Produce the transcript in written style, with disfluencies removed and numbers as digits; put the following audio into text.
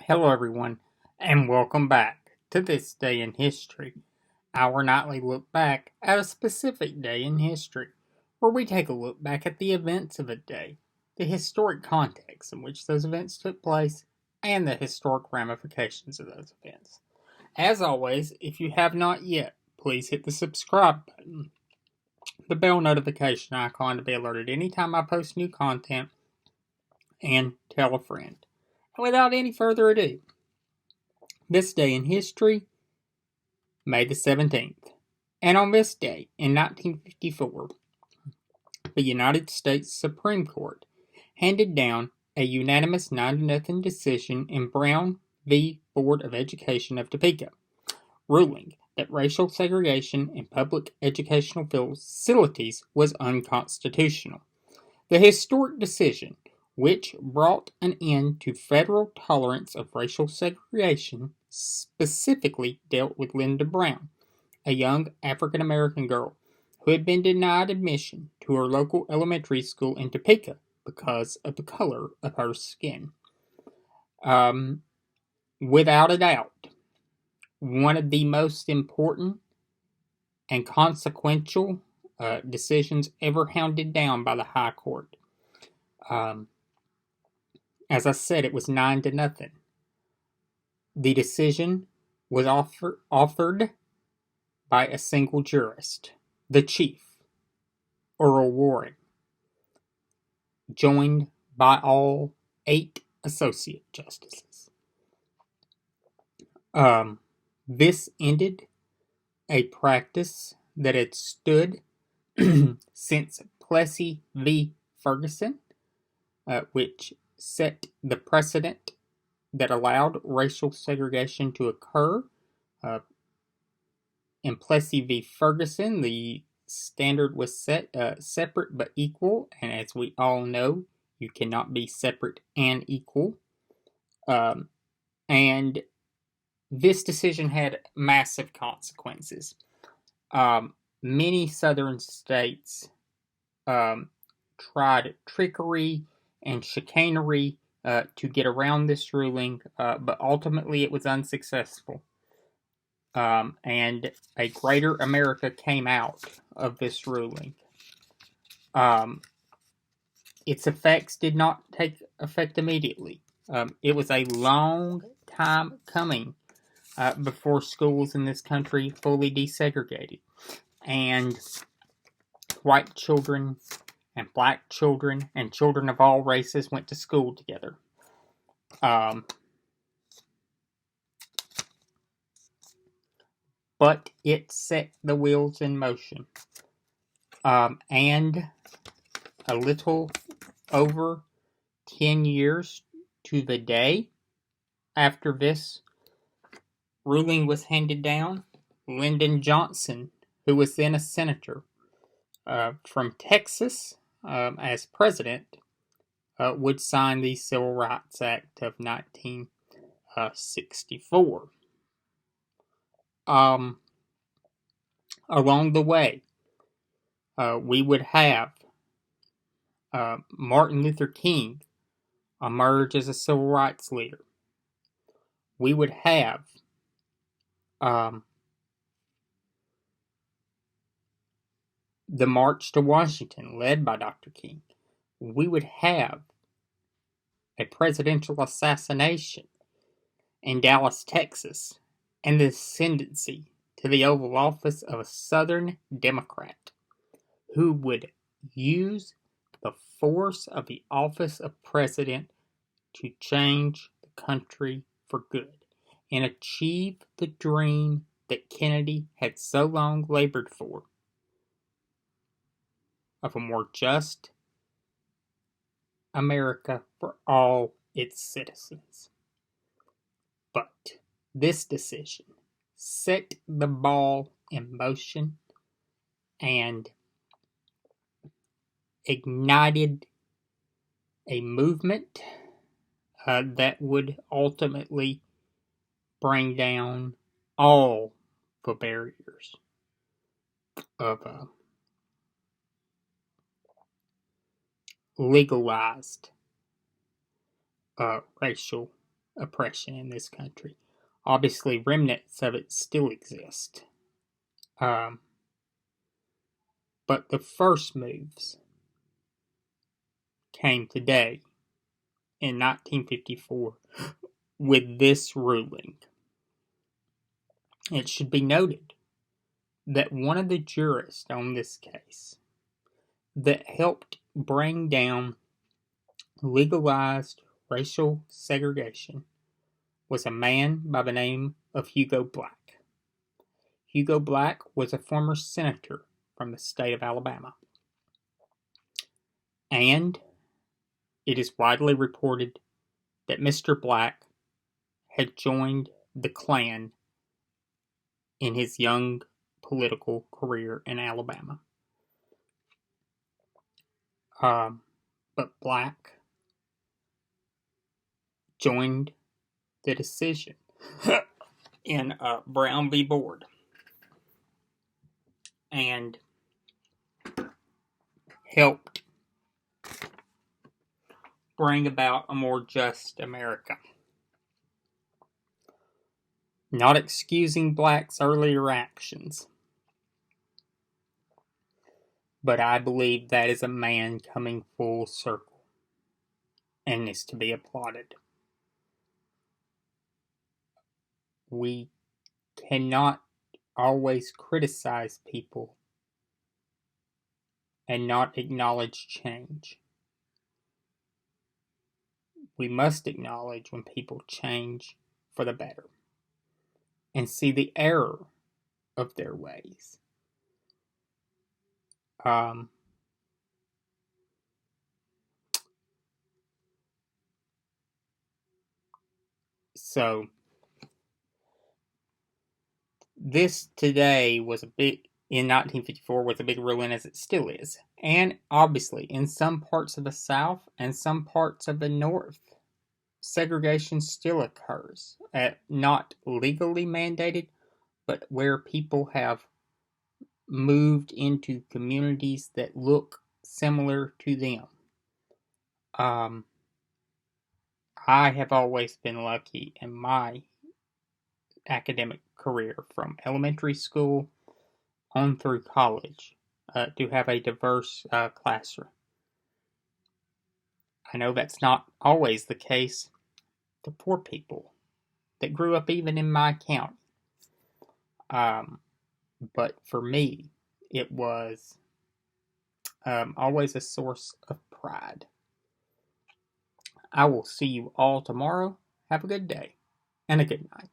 Hello, everyone, and welcome back to This Day in History, our nightly look back at a specific day in history, where we take a look back at the events of a day, the historic context in which those events took place, and the historic ramifications of those events. As always, if you have not yet, please hit the subscribe button, the bell notification icon to be alerted anytime I post new content, and tell a friend. And without any further ado, this day in history, May the 17th. And on this day, in 1954, the United States Supreme Court handed down a unanimous 9-0 decision in Brown v. Board of Education of Topeka, ruling that racial segregation in public educational facilities was unconstitutional. The historic decision, which brought an end to federal tolerance of racial segregation, specifically dealt with Linda Brown, a young African American girl who had been denied admission to her local elementary school in Topeka because of the color of her skin. Um, Without a doubt, one of the most important and consequential decisions ever handed down by the High Court. Um, as I said, it was 9-0. The decision was authored by a single jurist, the Chief, Earl Warren, joined by all 8 associate justices. This ended a practice that had stood since Plessy v. Ferguson, which set the precedent that allowed racial segregation to occur. In Plessy v. Ferguson, the standard was set separate but equal, and as we all know, you cannot be separate and equal. And this decision had massive consequences. Many southern states tried trickery and chicanery to get around this ruling, but ultimately it was unsuccessful. And a greater America came out of this ruling. Its effects did not take effect immediately. It was a long time coming before schools in this country fully desegregated. And white children and black children and children of all races went to school together. But it set the wheels in motion. And a little over 10 years to the day after this ruling was handed down, Lyndon Johnson, who was then a senator from Texas as president, would sign the Civil Rights Act of 1964. Along the way, we would have Martin Luther King emerge as a civil rights leader. We would have the March to Washington led by Dr. King. We would have a presidential assassination in Dallas, Texas, and the ascendancy to the Oval Office of a Southern Democrat who would use the force of the office of president to change the country for good and achieve the dream that Kennedy had so long labored for of a more just America for all its citizens. But this decision set the ball in motion and ignited a movement that would ultimately bring down all the barriers of legalized racial oppression in this country. Obviously, remnants of it still exist. Um, but the first moves came today in 1954 with this ruling. It should be noted that one of the jurists on this case that helped bring down legalized racial segregation was a man by the name of Hugo Black. Hugo Black was a former senator from the state of Alabama. And it is widely reported that Mr. Black had joined the Klan in his young political career in Alabama. But Black joined the decision in Brown v. Board and helped bring about a more just America. Not excusing Black's earlier actions, but I believe that is a man coming full circle and is to be applauded. We cannot always criticize people and not acknowledge change. We must acknowledge when people change for the better and see the error of their ways. So this today was in 1954 was a big ruling, as it still is. And obviously, in some parts of the South and some parts of the North, segregation still occurs. Not legally mandated, but where people have moved into communities that look similar to them. I have always been lucky in my academic career, from elementary school on through college, to have a diverse classroom. I know that's not always the case to poor people that grew up even in my county. But for me, it was always a source of pride. I will see you all tomorrow. Have a good day and a good night.